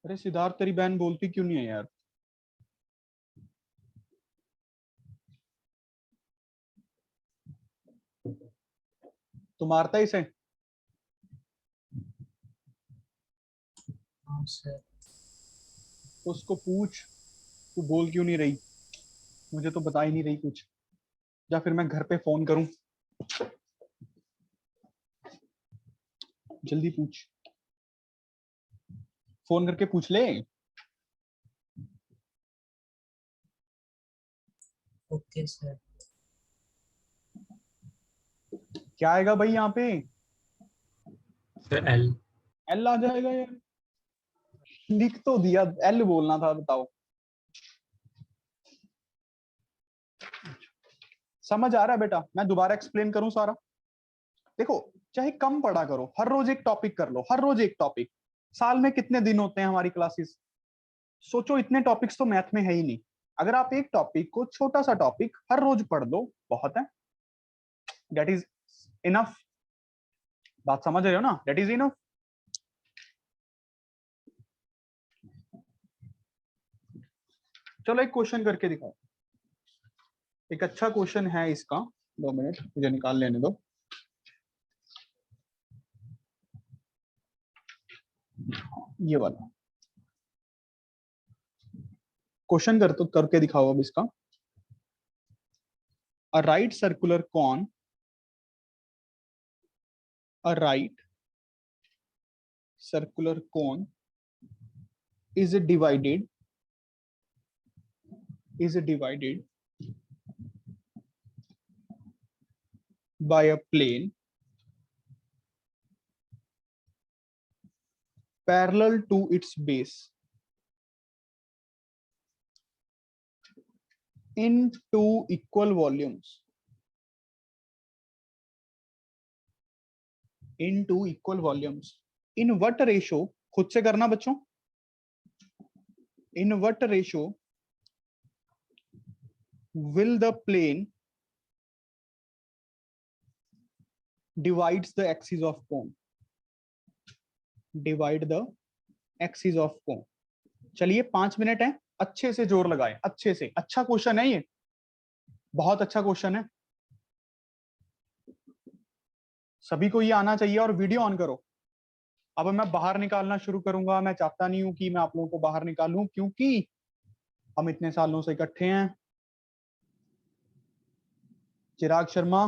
अरे सिद्धार्थ, तेरी बहन बोलती क्यों नहीं है यार? तू मारता है इसे? हाँ सर। तो उसको पूछ, तू बोल क्यों नहीं रही? मुझे तो बता ही नहीं रही कुछ। या फिर मैं घर पे फोन करूं? जल्दी पूछ, फोन करके पूछ ले। Okay sir. क्या आएगा भाई यहाँ पे? Sir L. एल आ जाएगा यार? लिख तो दिया, एल बोलना था, बताओ। समझ आ रहा है बेटा? मैं दोबारा एक्सप्लेन करूं सारा? देखो, चाहे कम पढ़ा करो, हर रोज एक टॉपिक कर लो, हर रोज एक टॉपिक। साल में कितने दिन होते हैं हमारी क्लासेस? सोचो, इतने टॉपिक्स तो मैथ में है ही नहीं। अगर आप एक टॉपिक को, छोटा सा टॉपिक, हर रोज पढ़ लो, बहुत है। That is enough. बात समझ रहे हो ना? That is enough. चलो एक क्वेश्चन करके दिखाओ। एक अच्छा क्वेश्चन है इसका। 2 मिनट मुझे निकाल लेने दो। ये वाला क्वेश्चन करके दिखाओ अब इसका। A right circular cone, a right circular cone is divided by a plane parallel to its base in two equal volumes. In two equal volumes. In what ratio? खुद से करना बच्चों। In what ratio will the plane divides the axis of cone? Divide the axis of cone. चलिए 5 मिनट है, अच्छे से जोर लगाए, अच्छे से। अच्छा क्वेश्चन है ये, बहुत अच्छा क्वेश्चन है। सभी को ये आना चाहिए। और वीडियो ऑन करो। अब मैं बाहर निकालना शुरू करूंगा। मैं चाहता नहीं हूं कि मैं आप लोगों को बाहर निकालूं, क्योंकि हम इतने सालों से इकट्ठे हैं। चिराग शर्मा,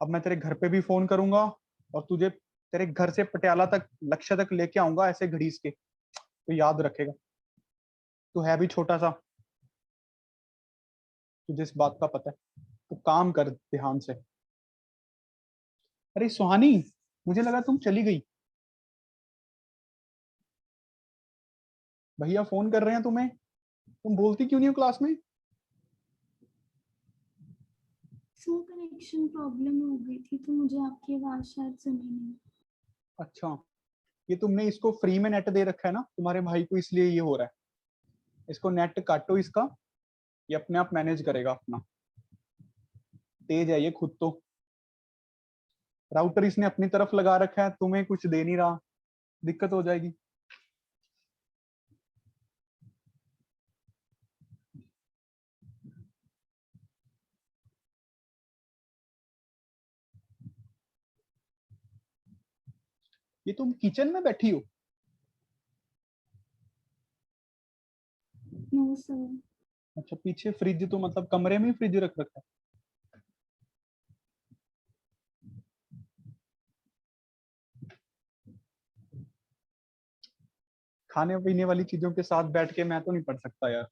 अब मैं तेरे घर पे भी फोन करूंगा और तुझे तेरे घर से पटियाला तक, लक्ष्य तक लेके आऊंगा ऐसे घड़ीस के। तो याद रखेगा। तू है भी छोटा सा, तुझे इस बात का पता है। तो काम कर ध्यान से। अरे सुहानी, मुझे लगा तुम चली गई। भैया फोन कर रहे हैं तुम्हें, तुम बोलती क्यों नहीं हो क्लास में? सर कनेक्शन प्रॉब्लम हो गई थी तो मुझे आपकी आवाज शायद सुनी नहीं। अच्छा, ये तुमने इसको फ्री में नेट दे रखा है ना तुम्हारे भाई को, इसलिए ये हो रहा है। इसको नेट काटो इसका, ये अपने आप मैनेज करेगा अपना। तेज है ये खुद तो। राउटर इसने अपनी तरफ लगा रखा है, तुम्हें कुछ दे नहीं रहा, दिक्कत हो जाएगी। ये तुम किचन में बैठी हो? No sir. अच्छा, पीछे फ्रिज, तो मतलब कमरे में ही फ्रिज रख रखा है। खाने पीने वाली चीजों के साथ बैठ के मैं तो नहीं पढ़ सकता यार।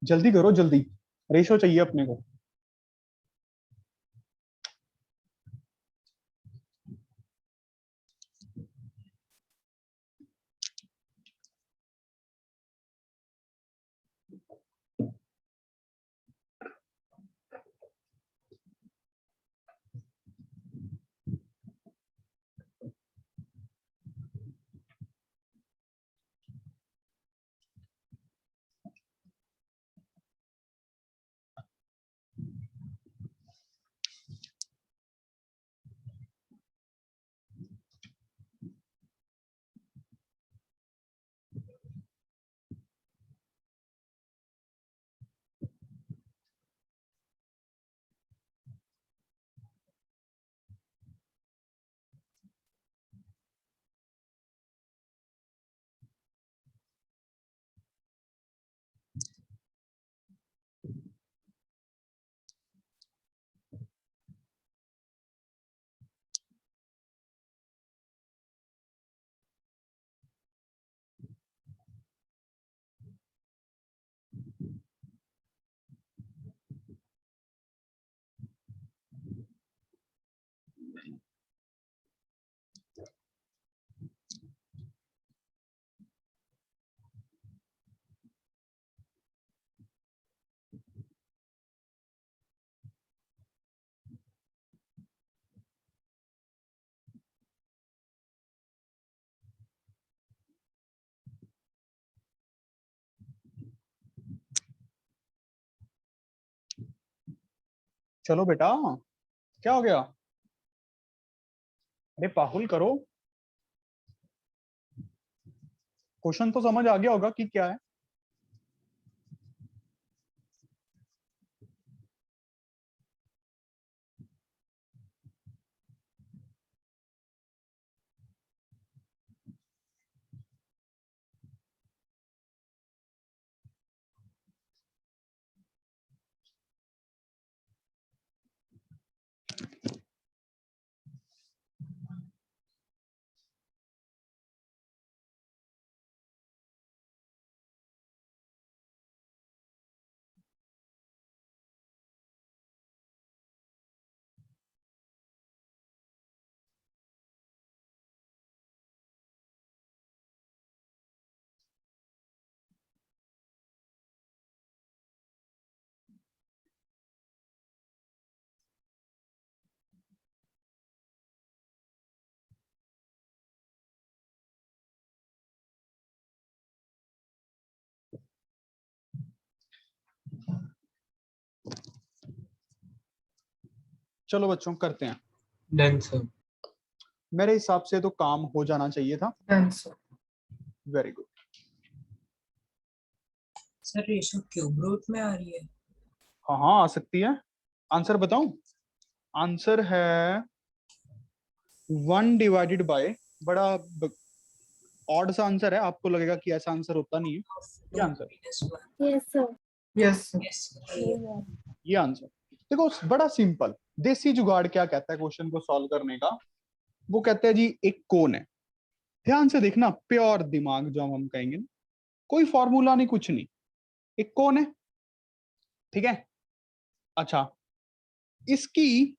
जल्दी करो जल्दी, रेशो चाहिए अपने को। चलो बेटा, क्या हो गया? अरे पाहुल करो, क्वेश्चन तो समझ आ गया होगा कि क्या है। चलो बच्चों करते हैं। Done, sir. मेरे हिसाब से तो काम हो जाना चाहिए था। Done, sir. Very good. Sir ratio cube root में आ रही है। हाँ हाँ आ सकती है। आंसर बताऊं? आंसर है 1 डिवाइडेड बाय, बड़ा ऑड सा आंसर है, आपको लगेगा कि ऐसा आंसर होता नहीं है। ये आंसर, यस सर। Yes. ये आंसर देखो, बड़ा सिंपल। देसी जुगाड़ क्या कहता है क्वेश्चन को सॉल्व करने का? वो कहता है जी एक कोन है, ध्यान से देखना, प्योर दिमाग जो हम कहेंगे ना, कोई फॉर्मूला नहीं कुछ नहीं, एक कोन है, ठीक है। अच्छा, इसकी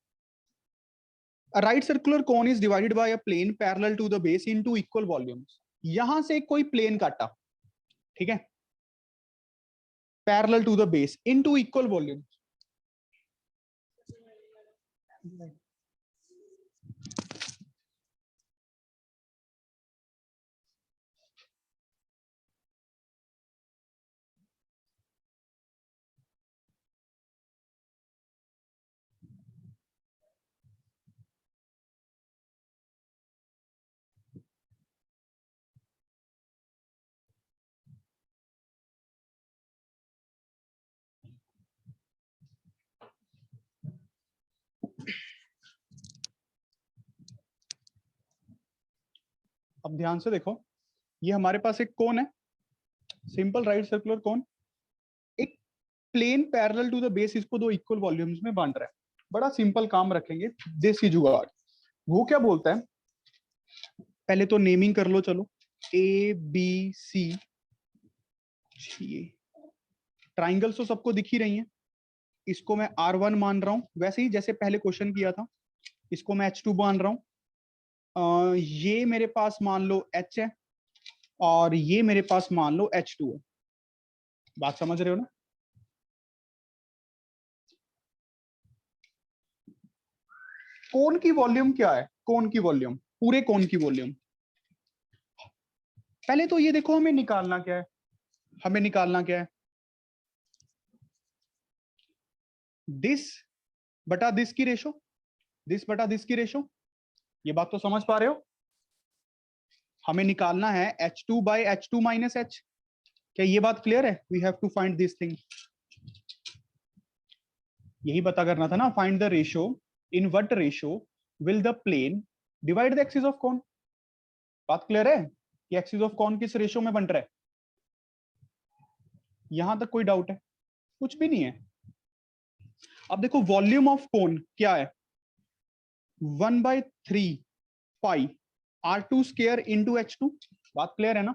right circular cone is divided by a plane parallel to the base into equal volumes. यहां से कोई प्लेन काटा, ठीक है, parallel to the base into equal volumes. अब ध्यान से देखो, ये हमारे पास एक कोन है, सिंपल राइट सर्कुलर कोन, एक plane parallel to the base इसको दो इक्वल वॉल्यूम्स में बांट रहा है। बड़ा सिंपल काम रखेंगे, देसी जुगाड़। वो क्या बोलता है, पहले तो नेमिंग कर लो, चलो ए बी सी, ये ट्राइंगल्स तो सबको दिख ही रही हैं। इसको मैं R1 मान रहा हूं, वैसे ही जैसे पहले क्वेश्चन किया था। इसको मैं H2 मान रहा हूं। ये मेरे पास मान लो H है, और ये मेरे पास मान लो H2 है। बात समझ रहे हो ना? कोन की वॉल्यूम क्या है? कोन की वॉल्यूम, पूरे कोन की वॉल्यूम। पहले तो ये देखो, हमें निकालना क्या है, हमें निकालना क्या है, दिस बटा दिस की रेशो, दिस बटा दिस की रेशो। ये बात तो समझ पा रहे हो? हमें निकालना है H2 by H2 minus H। क्या ये बात क्लियर है? We have to find this thing. यही पता करना था ना, find the ratio, in what ratio will the plane divide the axis of cone. बात क्लियर है कि एक्सिस ऑफ कोन किस रेशो में बन रहा है? यहां तक कोई डाउट है? कुछ भी नहीं है। अब देखो, वॉल्यूम ऑफ कोन क्या है? 1/3 पाई R2 स्क्वायर इंटू H2। बात क्लियर है ना?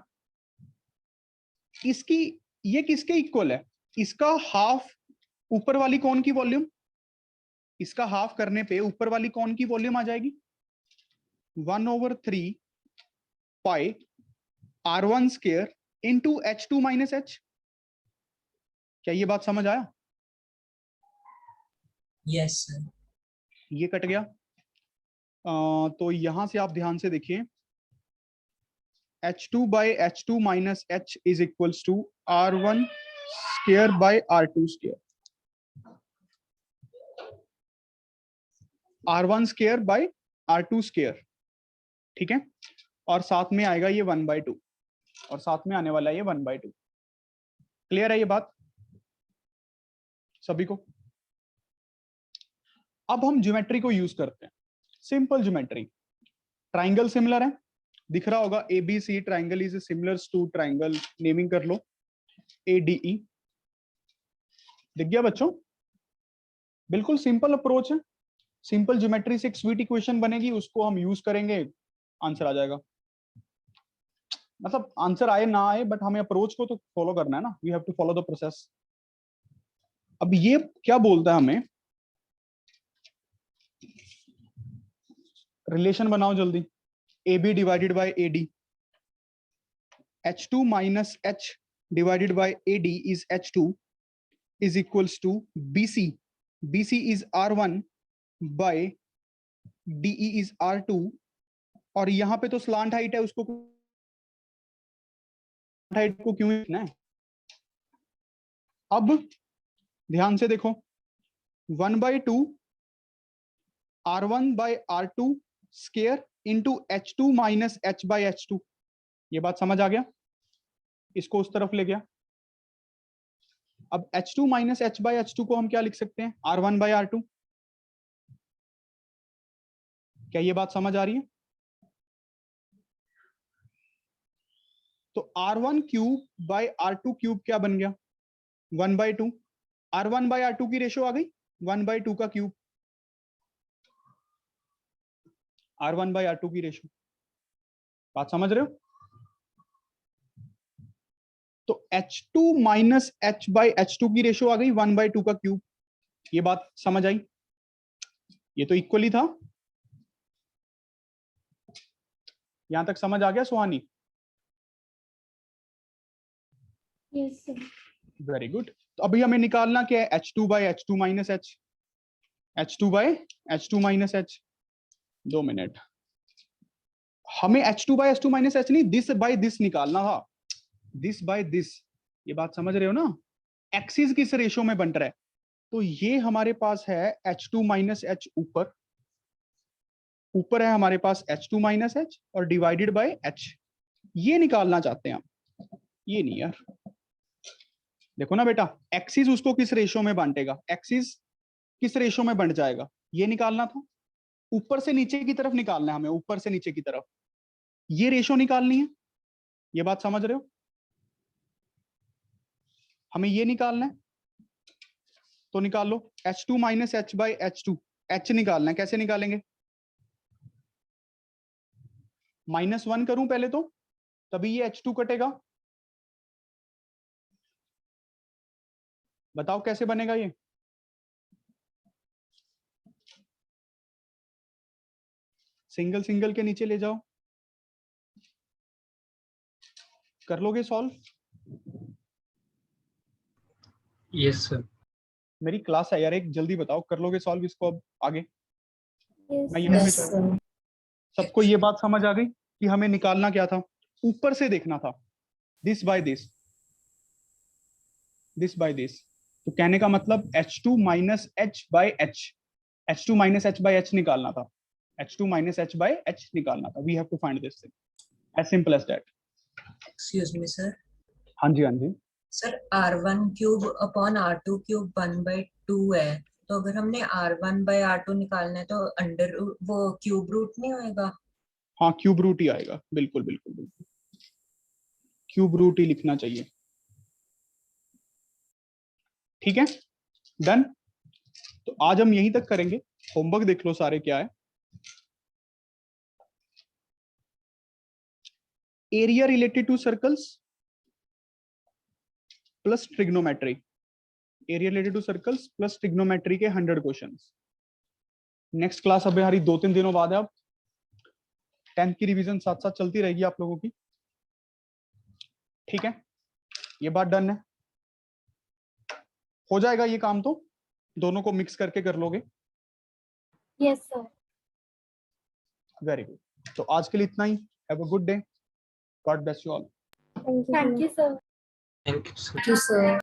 इसकी, ये किसके इक्वल है? इसका हाफ ऊपर वाली कोन की वॉल्यूम, इसका हाफ करने पे ऊपर वाली कोन की वॉल्यूम आ जाएगी 1/3 पाई R1 square into H2 minus H। क्या ये बात समझ आया? Yes, sir. ये कट गया। तो यहां से आप ध्यान से देखिए, H2 by H2 minus H is equals to R1 square by R2 square. R1 square by R2 square, ठीक है, और साथ में आएगा ये 1/2, और साथ में आने वाला है ये 1/2। क्लियर है ये बात सभी को? अब हम ज्योमेट्री को यूज करते हैं, सिंपल ज्योमेट्री। ट्राइंगल सिमिलर है, दिख रहा होगा ABC triangle is similar to triangle, naming कर लो ADE। दिख गया बच्चों? बिल्कुल सिंपल अप्रोच है, सिंपल ज्योमेट्री से एक स्वीट इक्वेशन बनेगी, उसको हम यूज करेंगे, आंसर आ जाएगा। मतलब आंसर आए ना आए, बट हमें अप्रोच को तो फॉलो करना है ना, we have to follow the process. अब ये क्या बोलता है हमें, रिलेशन बनाओ जल्दी। AB divided by AD, H2 minus H divided by AD is H2 is equals to BC, BC is R1 by DE is R2, और यहाँ पे तो स्लांट हाइट है, उसको हाइट को क्यों लिखना है? अब ध्यान से देखो, 1/2 R1 by R2 square into H2 minus H by H2, ये बात समझ आ गया? इसको उस तरफ ले गया। अब H2 minus H by H2 को हम क्या लिख सकते हैं? R1 by R2। क्या ये बात समझ आ रही है? तो R1 cube by R2 cube क्या बन गया? 1/2। R1 बाय R2 की रेशो आ गई 1/2 का क्यूब, R1 बाय R2 की रेशो। बात समझ रहे हो? तो H2 minus H by H2 की रेशो आ गई 1/2 का क्यूब। ये बात समझ आई? ये तो इक्वली था, यहां तक समझ आ गया Suhani? Yes sir. Very good. तो अभी हमें निकालना क्या है? H2 by H2 minus H, H2 by H2 minus H। 2 minute, हमें H2 by H2 minus H नहीं, दिस बाय दिस निकालना था, दिस बाय दिस। ये बात समझ रहे हो ना? एक्सिस किस रेशो में बन रहा है? तो ये हमारे पास है H2 माइनस H ऊपर, ऊपर है हमारे पास H2 माइनस H और डिवाइडेड बाय H, ये निकालना चाहते हैं हम। ये नहीं यार, देखो ना बेटा, एक्सिस उसको किस रेशो में बांटेगा, एक्सिस किस रेशो में बंट जाएगा, ये निकालना था। ऊपर से नीचे की तरफ निकालना है हमें, ऊपर से नीचे की तरफ ये रेशो निकालनी है। ये बात समझ रहे हो? हमें ये निकालना है, तो निकाल लो H2 minus H by H2, H निकालना है, कैसे निकालेंगे? -1 करूं पहले तो, तभी ये H2 कटेगा। बताओ कैसे बनेगा ये? सिंगल सिंगल के नीचे ले जाओ, कर लोगे सॉल्व? Yes sir. मेरी क्लास है यार, एक जल्दी बताओ, कर लोगे सॉल्व इसको अब आगे? यस मैं यहीं पे यस सर। सबको ये बात समझ आ गई कि हमें निकालना क्या था? ऊपर से देखना था, this by this, this by this. तो कहने का मतलब H2 minus H by H, H2 minus H by H निकालना था, H2 minus H by H निकालना था। We have to find this thing, as simple as that. Excuse me sir. हाँ जी, हाँ जी। Sir R1 cube upon R2 cube 1/2 है, तो अगर हमने R1 बाय R2 निकालना है तो अंडर वो क्यूब रूट नहीं होएगा? हाँ, क्यूब रूट ही आएगा, बिल्कुल बिल्कुल बिल्कुल, क्यूब रूट ही लिखना चाहिए। ठीक है, डन। तो आज हम यहीं तक करेंगे, होमवर्क देख लो सारे क्या है। Area related to circles plus trigonometry, area related to circles plus trigonometry के 100 क्वेश्चंस। नेक्स्ट क्लास अब हमारी 2-3 दिनों बाद है। अब 10th की रिवीजन साथ साथ चलती रहेगी आप लोगों की, ठीक है? ये बात डन है, हो जाएगा ये काम, तो दोनों को मिक्स करके कर लोगे। Yes sir. Very good. तो आज के लिए इतना ही। Have a good day, God bless you all. Thank you thank you sir. Thank you sir. Thank you sir.